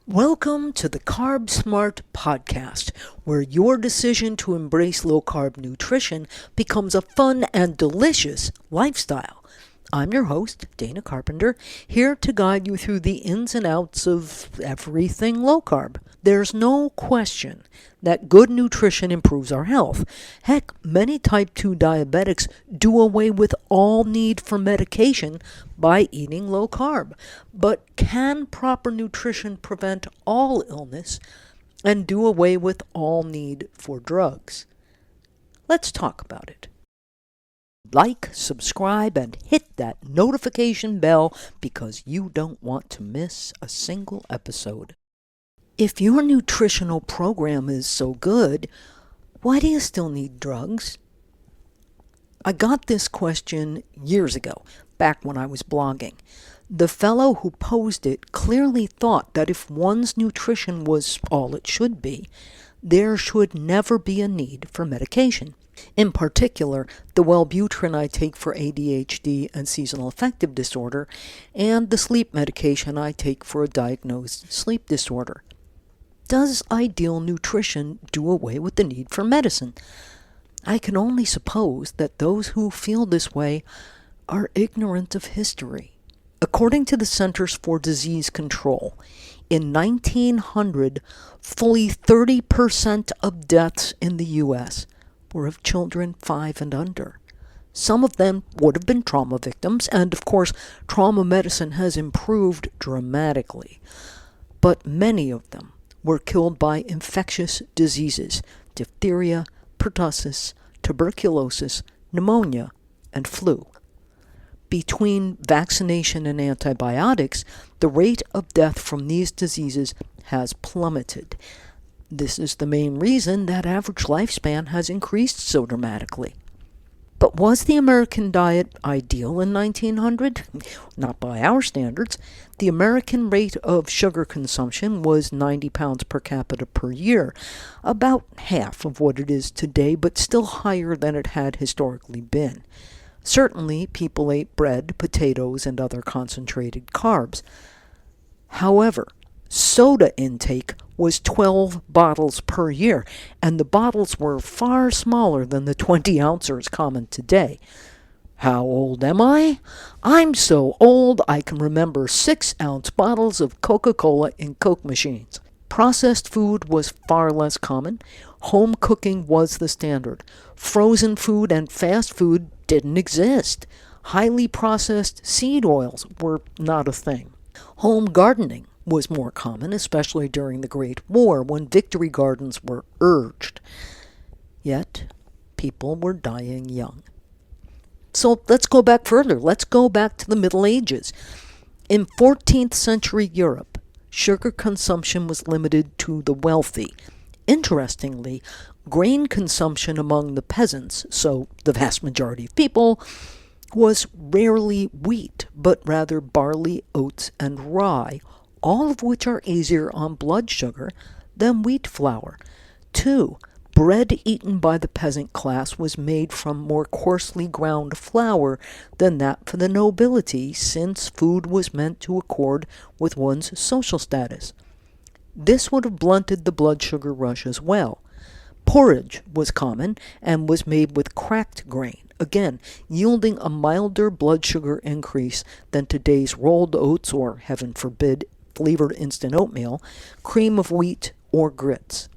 Welcome to the CarbSmart Podcast, where your decision to embrace low-carb nutrition becomes a fun and delicious lifestyle. I'm your host, Dana Carpenter, here to guide you through the ins and outs of everything low-carb. There's no question that good nutrition improves our health. Heck, many type 2 diabetics do away with all need for medication by eating low carb. But can proper nutrition prevent all illness and do away with all need for drugs? Let's talk about it. Like, subscribe, and hit that notification bell because you don't want to miss a single episode. If your nutritional program is so good, why do you still need drugs? I got this question years ago, back when I was blogging. The fellow who posed it clearly thought that if one's nutrition was all it should be, there should never be a need for medication. In particular, the Wellbutrin I take for ADHD and seasonal affective disorder, and the sleep medication I take for a diagnosed sleep disorder. Does ideal nutrition do away with the need for medicine? I can only suppose that those who feel this way are ignorant of history. According to the Centers for Disease Control, in 1900, fully 30% of deaths in the U.S. were of children 5 and under. Some of them would have been trauma victims, and of course, trauma medicine has improved dramatically. But many of them were killed by infectious diseases, diphtheria, pertussis, tuberculosis, pneumonia, and flu. Between vaccination and antibiotics, the rate of death from these diseases has plummeted. This is the main reason that average lifespan has increased so dramatically. But was the American diet ideal in 1900? Not by our standards. The American rate of sugar consumption was 90 pounds per capita per year, about half of what it is today, but still higher than it had historically been. Certainly, people ate bread, potatoes, and other concentrated carbs. However, soda intake was 12 bottles per year, and the bottles were far smaller than the 20 ounces common today. How old am I? I'm so old I can remember 6-ounce bottles of Coca-Cola in Coke machines. Processed food was far less common. Home cooking was the standard. Frozen food and fast food didn't exist. Highly processed seed oils were not a thing. Home gardening was more common, especially during the Great War when victory gardens were urged. Yet, people were dying young. So let's go back further. Let's go back to the Middle Ages. In 14th century Europe, sugar consumption was limited to the wealthy. Interestingly, grain consumption among the peasants, so the vast majority of people, was rarely wheat, but rather barley, oats, and rye, all of which are easier on blood sugar than wheat flour. 2. Bread eaten by the peasant class was made from more coarsely ground flour than that for the nobility, since food was meant to accord with one's social status. This would have blunted the blood sugar rush as well. Porridge was common and was made with cracked grain, again yielding a milder blood sugar increase than today's rolled oats or, heaven forbid, flavored instant oatmeal, cream of wheat, or grits.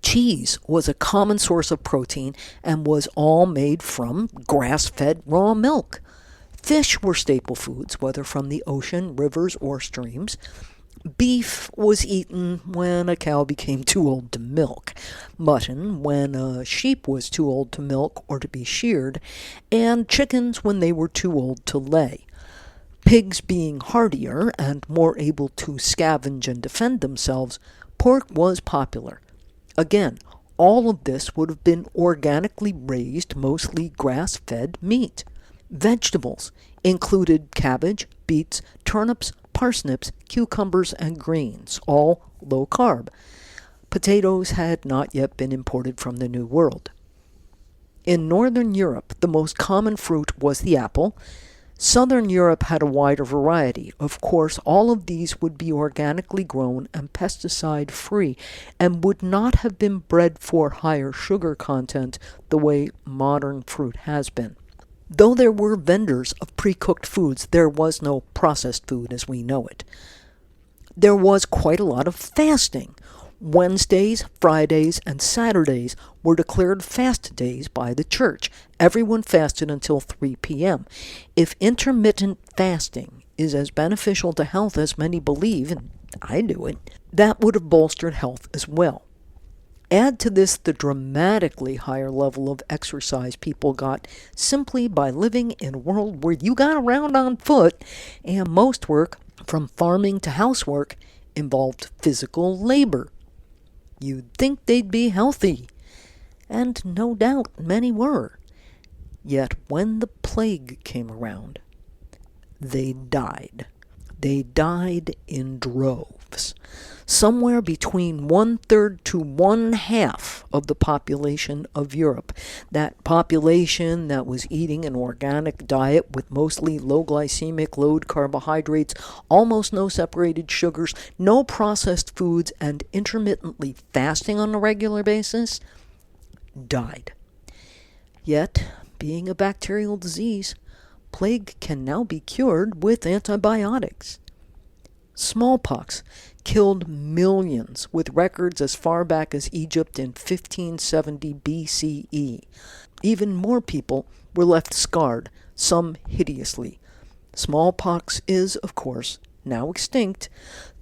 Cheese was a common source of protein and was all made from grass-fed raw milk. Fish were staple foods, whether from the ocean, rivers, or streams. Beef was eaten when a cow became too old to milk, mutton when a sheep was too old to milk or to be sheared, and chickens when they were too old to lay. Pigs being hardier and more able to scavenge and defend themselves, pork was popular. Again, all of this would have been organically raised, mostly grass-fed meat. Vegetables included cabbage, beets, turnips, parsnips, cucumbers, and greens, all low-carb. Potatoes had not yet been imported from the New World. In Northern Europe, the most common fruit was the apple. Southern Europe had a wider variety. Of course, all of these would be organically grown and pesticide-free and would not have been bred for higher sugar content the way modern fruit has been. Though there were vendors of pre-cooked foods, there was no processed food as we know it. There was quite a lot of fasting. Wednesdays, Fridays, and Saturdays were declared fast days by the church. Everyone fasted until 3 p.m. If intermittent fasting is as beneficial to health as many believe, and I do it, that would have bolstered health as well. Add to this the dramatically higher level of exercise people got simply by living in a world where you got around on foot, and most work, from farming to housework, involved physical labor. You'd think they'd be healthy, and no doubt many were. Yet when the plague came around, they died. They died in droves. Somewhere between 1/3 to 1/2 of the population of Europe. That population that was eating an organic diet with mostly low glycemic, low carbohydrates, almost no separated sugars, no processed foods, and intermittently fasting on a regular basis, died. Yet, being a bacterial disease, plague can now be cured with antibiotics. Smallpox killed millions, with records as far back as Egypt in 1570 BCE. Even more people were left scarred, some hideously. Smallpox is, of course, now extinct,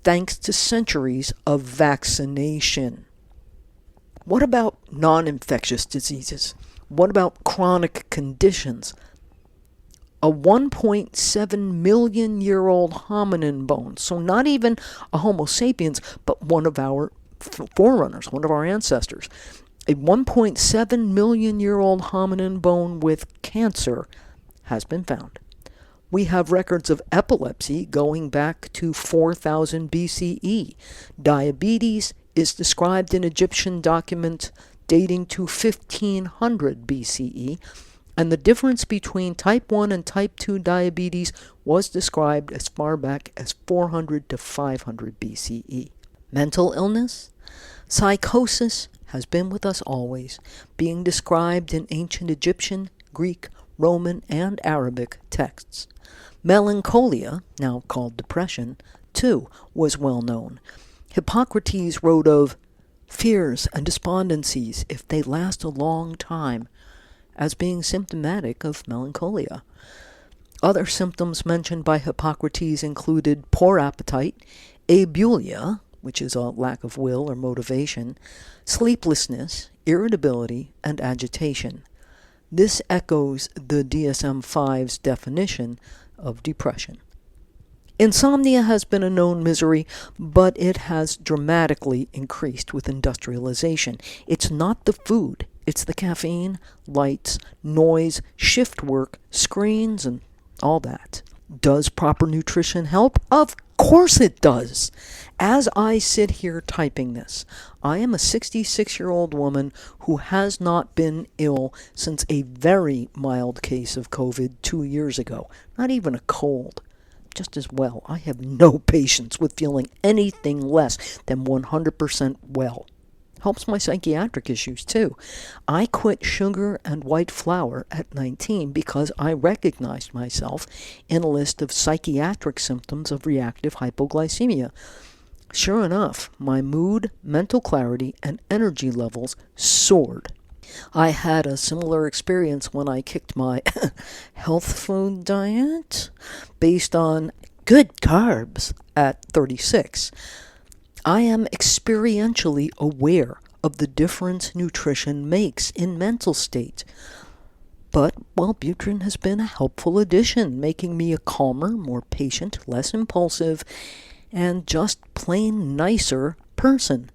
thanks to centuries of vaccination. What about non-infectious diseases? What about chronic conditions? A 1.7 million year old hominin bone, so not even a Homo sapiens, but one of our forerunners, one of our ancestors. A 1.7 million year old hominin bone with cancer has been found. We have records of epilepsy going back to 4000 BCE. Diabetes is described in Egyptian documents dating to 1500 BCE. And the difference between type 1 and type 2 diabetes was described as far back as 400 to 500 BCE. Mental illness? Psychosis has been with us always, being described in ancient Egyptian, Greek, Roman, and Arabic texts. Melancholia, now called depression, too, was well known. Hippocrates wrote of fears and despondencies, if they last a long time, as being symptomatic of melancholia. Other symptoms mentioned by Hippocrates included poor appetite, abulia, which is a lack of will or motivation, sleeplessness, irritability, and agitation. This echoes the DSM-5's definition of depression. Insomnia has been a known misery, but it has dramatically increased with industrialization. It's not the food. It's the caffeine, lights, noise, shift work, screens, and all that. Does proper nutrition help? Of course it does. As I sit here typing this, I am a 66-year-old woman who has not been ill since a very mild case of COVID 2 years ago. Not even a cold. Just as well, I have no patience with feeling anything less than 100% well. Helps my psychiatric issues too. I quit sugar and white flour at 19 because I recognized myself in a list of psychiatric symptoms of reactive hypoglycemia. Sure enough, my mood, mental clarity, and energy levels soared. I had a similar experience when I kicked my health food diet based on good carbs at 36. I am experientially aware of the difference nutrition makes in mental state. But Wellbutrin has been a helpful addition, making me a calmer, more patient, less impulsive, and just plain nicer person.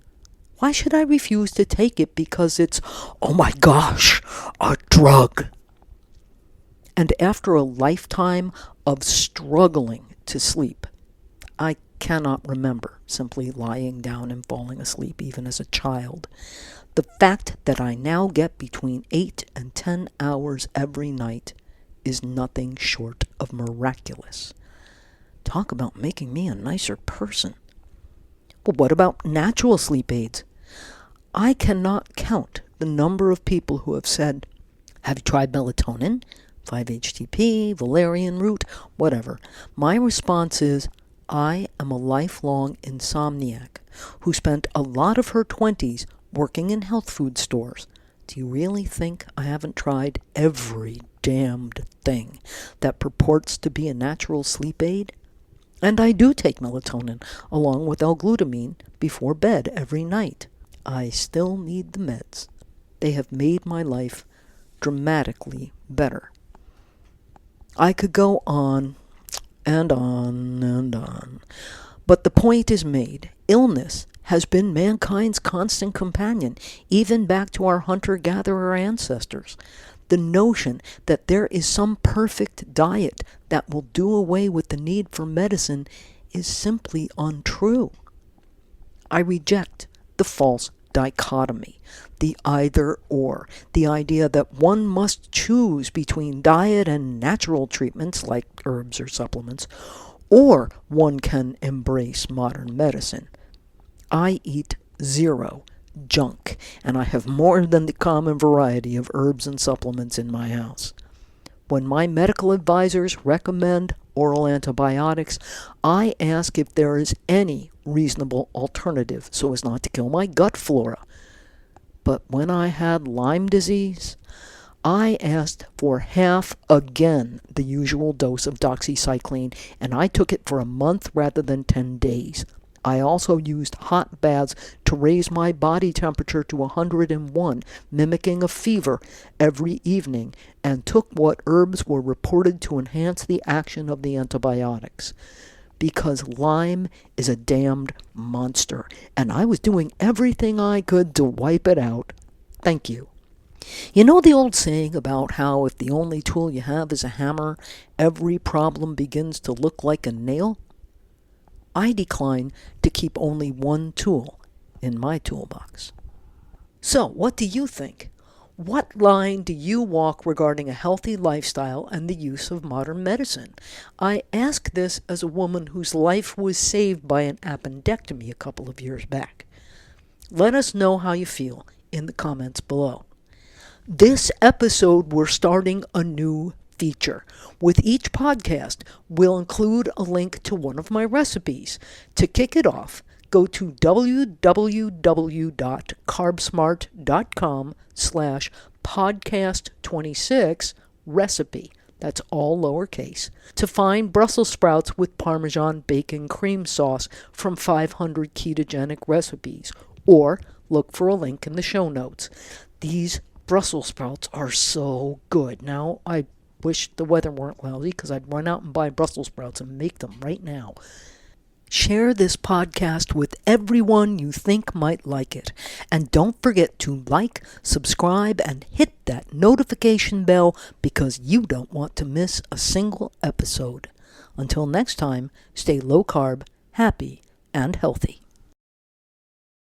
Why should I refuse to take it because it's, oh my gosh, a drug? And after a lifetime of struggling to sleep, I cannot remember simply lying down and falling asleep even as a child. The fact that I now get between 8 and 10 hours every night is nothing short of miraculous. Talk about making me a nicer person. But what about natural sleep aids? I cannot count the number of people who have said, "Have you tried melatonin, 5-HTP, valerian root, whatever?" My response is, I am a lifelong insomniac who spent a lot of her 20s working in health food stores. Do you really think I haven't tried every damned thing that purports to be a natural sleep aid? And I do take melatonin along with L-glutamine before bed every night. I still need the meds. They have made my life dramatically better. I could go on and on and on. But the point is made. Illness has been mankind's constant companion, even back to our hunter-gatherer ancestors. The notion that there is some perfect diet that will do away with the need for medicine is simply untrue. I reject the false dichotomy, the either-or, the idea that one must choose between diet and natural treatments like herbs or supplements, or one can embrace modern medicine. I eat zero junk, and I have more than the common variety of herbs and supplements in my house. When my medical advisors recommend oral antibiotics, I ask if there is any reasonable alternative so as not to kill my gut flora. But when I had Lyme disease, I asked for half again the usual dose of doxycycline, and I took it for a month rather than 10 days. I also used hot baths to raise my body temperature to 101, mimicking a fever, every evening, and took what herbs were reported to enhance the action of the antibiotics. Because Lyme is a damned monster, and I was doing everything I could to wipe it out. Thank you. You know the old saying about how if the only tool you have is a hammer, every problem begins to look like a nail? I decline to keep only one tool in my toolbox. So, what do you think? What line do you walk regarding a healthy lifestyle and the use of modern medicine? I ask this as a woman whose life was saved by an appendectomy a couple of years back. Let us know how you feel in the comments below. This episode, we're starting a new feature. With each podcast, we'll include a link to one of my recipes. To kick it off, go to www.carbsmart.com/podcast26 recipe. That's all lowercase. To find Brussels sprouts with Parmesan bacon cream sauce from 500 ketogenic recipes, or look for a link in the show notes. These Brussels sprouts are so good. Now, I wish the weather weren't lousy because I'd run out and buy Brussels sprouts and make them right now. Share this podcast with everyone you think might like it. And don't forget to like, subscribe, and hit that notification bell because you don't want to miss a single episode. Until next time, stay low carb, happy, and healthy.